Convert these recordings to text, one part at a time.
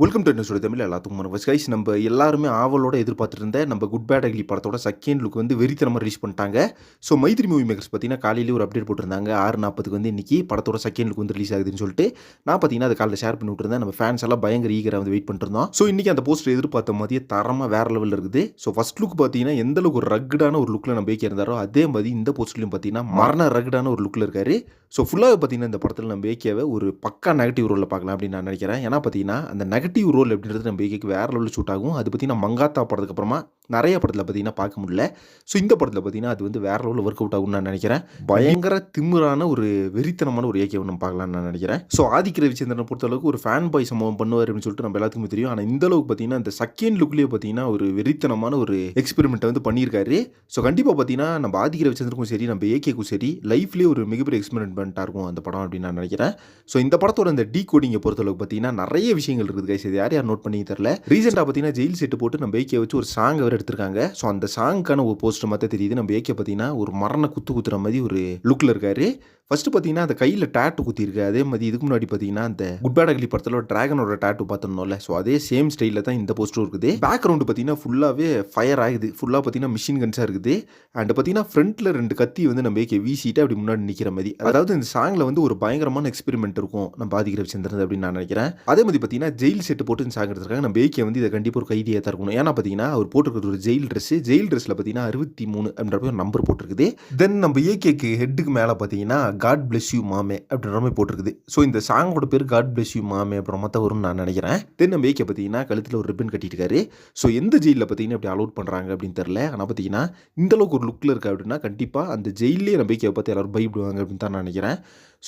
Welcome to என்ன தமிழ் எல்லாத்துக்கும் வணக்கம் கைஸ். நம்ம எல்லாருமே ஆவலோட எதிர்பார்த்துட்டு இருந்த நம்ம குட் பேட் அக்லி படத்தோட செகண்ட் லுக் வந்து வெறித்தனமாக ரிலீஸ் பண்ணிட்டாங்க. ஸோ மைத்ரி மூவி மேக்கர்ஸ் பார்த்தீங்கன்னா காலையிலேயே ஒரு அப்டேட் போட்டிருந்தாங்க. 6:40 வந்து இன்னைக்கு படத்தோட செகண்ட் லுக் வந்து ரிலீஸ் ஆகுதுன்னு சொல்லிட்டு நான் பார்த்தீங்கன்னா அதை காலையில் ஷேர் பண்ணி விட்டுருந்தேன். நம்ம ஃபேன்ஸ் எல்லாம் பயங்கர ஈகராக வந்து வெயிட் பண்ணிருந்தோம். ஸோ இன்னைக்கு அந்த போஸ்டர் எதிர்பார்த்த மாதிரியே தரமாக வேற லெவலில் இருக்குது. ஸோ ஃபர்ஸ்ட் லுக் பார்த்தீங்கன்னா எந்த அளவுக்கு ஒரு ரக்கடான ஒரு லுக்கில் நம்ம ஏகே இருந்தாரோ அதே மாதிரி இந்த போஸ்டர்லையும் பார்த்தீங்கன்னா மரண ரக்கடான ஒரு லுக்கில் இருக்காரு. ஸோ ஃபுல்லாக பார்த்தீங்கன்னா இந்த படத்தில் நம்ம ஏகேவை ஒரு பக்கா நெகட்டிவ் ரோலில் பார்க்கலாம் அப்படின்னு நான் நினைக்கிறேன். ஏன்னா பார்த்தீங்கன்னா அந்த நெகட்டிவ் ரோல் அப்படின்றது நம்ம ஏகேக்கு வேறு லெவலில் ஷூட் ஆகும். அது பார்த்தீங்கன்னா மங்காத்தா படத்துக்கு அப்புறமா நிறைய படத்தில் பார்த்தீங்கன்னா பார்க்க முடியல. ஸோ இந்த படத்தில் பார்த்தீங்கன்னா அது வந்து வேறு லெவலில் ஒர்க் அவுட் ஆகும்னு நான் நினைக்கிறேன். பயங்கர திமிரான ஒரு வெறித்தனமான ஒரு ஏகேவை நம்ம பார்க்கலாம்னு நான் நினைக்கிறேன். ஸோ ஆதித்ய ரவிச்சந்திரனை பொறுத்தளவுக்கு ஒரு ஃபேன் பாய் சம்பவம் பண்ணுவார் அப்படின்னு சொல்லிட்டு நம்ம எல்லாத்துக்குமே தெரியும். ஆனால் இந்த அளவுக்கு பார்த்தீங்கன்னா இந்த செகண்ட் லுக்லேயே பார்த்தீங்கன்னா ஒரு வெறித்தனமான ஒரு எக்ஸ்பெரிமெண்ட்டை வந்து பண்ணியிருக்காரு. ஸோ கண்டிப்பாக பார்த்தீங்கன்னா நம்ம ஆதித்ய ரவிச்சந்திரனுக்கும் சரி நம்ம ஏகேக்கும் சரி லைஃப்லேயே ஒரு மிகப்பெரிய எக்ஸ்பெரிமெண்ட்டாக இருக்கும் அந்த படம் அப்படின்னு நான் நினைக்கிறேன். ஸோ இந்த படத்தோட அந்த டீ கோடிங்கை பொறுத்தளவுக்கு பார்த்தீங்கன்னா நிறைய விஷயங்கள் இருக்குது கைஸ். இது யார் நோட் பண்ணி தரல. ரீசெண்டாக பார்த்தீங்கன்னா ஜெயில் செட்டு போட்டு நம்ம ஏகே வச்சு ஒரு சாங் வேறு எடுத்திருக்காங்க. ஸோ அந்த சாங்க்கான ஒரு போஸ்டர் மட்டும் தெரியுது. நம்ம ஏகே பார்த்தீங்கன்னா ஒரு மரண குத்துற மாதிரி ஒரு லுக்கில் இருக்காரு. ஃபர்ஸ்ட் பார்த்தீங்கன்னா அந்த கையில் டேட்டு குத்திருக்கு. அதே மாதிரி இதுக்கு முன்னாடி பார்த்தீங்கன்னா அந்த குட் பேட் அக்லி படத்தில் டிராகனோட டேட்டு பார்த்துருந்தோம்ல. ஸோ அதே சேம் ஸ்டைலில் தான் இந்த போஸ்டரும் இருக்குது. பேக்ரவுண்டு பார்த்தீங்கன்னா ஃபுல்லாகவே ஃபயர் ஆகுது. ஃபுல்லாக பார்த்தீங்கன்னா மிஷின் கன்ஸாக இருக்குது. அண்ட் பார்த்தீங்கன்னா ஃப்ரண்ட்டில் 2 கத்தி வந்து நம்ம ஏகே வீசிட்டு அப்படி முன்னாடி நிற்கிற மாதிரி. அதாவது இந்த சாங்கில் வந்து ஒரு பயங்கரமான எக்ஸ்பெரிமெண்ட் இருக்கும் நம்ம ஆதித்ய ரவிச்சந்திரன் அப்படின்னு நான் நினைக்கிறேன். அதே மாதிரி பார்த்தீங்கன்னா ஜெயில் செட்டு போட்டு இந்த சாங் எடுத்திருக்காங்க. நம்ம ஏகே வந்து இதை கண்டிப்பாக ஒரு கைதியாக தான் இருக்கணும். ஏன்னா பார்த்தீங்கன்னா அவர் போட்டிருக்கிறது ஒரு ஜெயில் ட்ரெஸ்ஸில் பார்த்தீங்கன்னா 63 அப்படின்ற ஒரு நம்பர் போட்டிருக்குது. தென் நம்ம ஏகேக்கு ஹெட்டுக்கு மேலே பார்த்தீங்கன்னா காட் பிளஸ் யூ மாமே அப்படின்ற மாதிரி போட்டிருக்குது. ஸோ இந்த சாங்கோட பேர் காட் பிளஸ் யூ மாமே அப்படின்ற மாதிரி வரும்னு நான் நினைக்கிறேன். தென் நம்ம ஏகே பார்த்தீங்கன்னா கழுத்தில் ஒரு ரிப்பன் கட்டிட்டு இருக்காரு. ஸோ எந்த ஜெயிலில் பார்த்தீங்கன்னா இப்படி அலோட் பண்ணுறாங்க அப்படின்னு தெரியல. ஆனால் பார்த்தீங்கன்னா இந்த அளவுக்கு ஒரு லுக்கில் இருக்குது அப்படின்னா கண்டிப்பாக அந்த ஜெயிலே நம்ம ஏகே பார்த்து எல்லாரும் பயப்படுவாங்க அப்படின்னு தான் நான் நினைக்கிறேன்.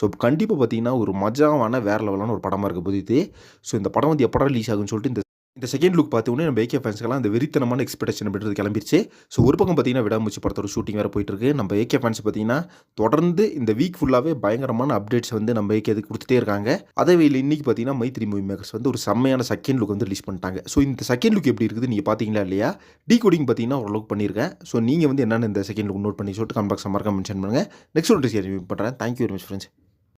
ஸோ கண்டிப்பாக பார்த்தீங்கன்னா ஒரு மஜாவான வேறு லெவலான ஒரு படமாக இருக்க போது இது. ஸோ இந்த படம் வந்து எப்படா ரிலீஸ் ஆகுன்னு சொல்லிட்டு இந்த செகண்ட் லுக் பார்த்தோன்னே நம்ம ஏகே ஃபேன்ஸ்க்கெல்லாம் அந்த வெறித்தனமான எக்ஸ்பெக்டேஷன் அப்படின்றது கிளம்பிடுச்சு. ஸோ ஒரு பக்கம் பார்த்தீங்கன்னா விடாமுச்சி படத்தோட ஷூட்டிங் வேறு போயிட்டு இருக்கு. நம்ம ஏகே ஃபேன்ஸ் பார்த்தீங்கன்னா தொடர்ந்து இந்த வீக் ஃபுல்லாகவே பயங்கரமான அப்டேட்ஸ் வந்து நம்ம ஏகே அதுக்கு கொடுத்துட்டே இருக்காங்க. அதே வேலை இன்னைக்கு பார்த்தீங்கன்னா மைத்ரி மூவி மேக்கர்ஸ் வந்து ஒரு செம்மையான செகண்ட் லுக் வந்து ரிலீஸ் பண்ணிட்டாங்க. ஸோ இந்த செகண்ட் லுக் எப்படி இருக்குது நீங்கள் பார்த்தீங்களா இல்லையா? டீ கோடிங் பார்த்தீங்கன்னா ஓரளவுக்கு பண்ணியிருக்கேன். ஸோ நீங்கள் வந்து என்னென்ன இந்த செகண்ட் லுக் நோட் பண்ணி சொல்லிட்டு கமெண்ட் பாக்ஸ் மறக்காம மென்ஷன் பண்ணுங்கள். நெக்ஸ்ட் ஒரு ரிவ்யூ பண்ணுறேன். Thank you very much friends.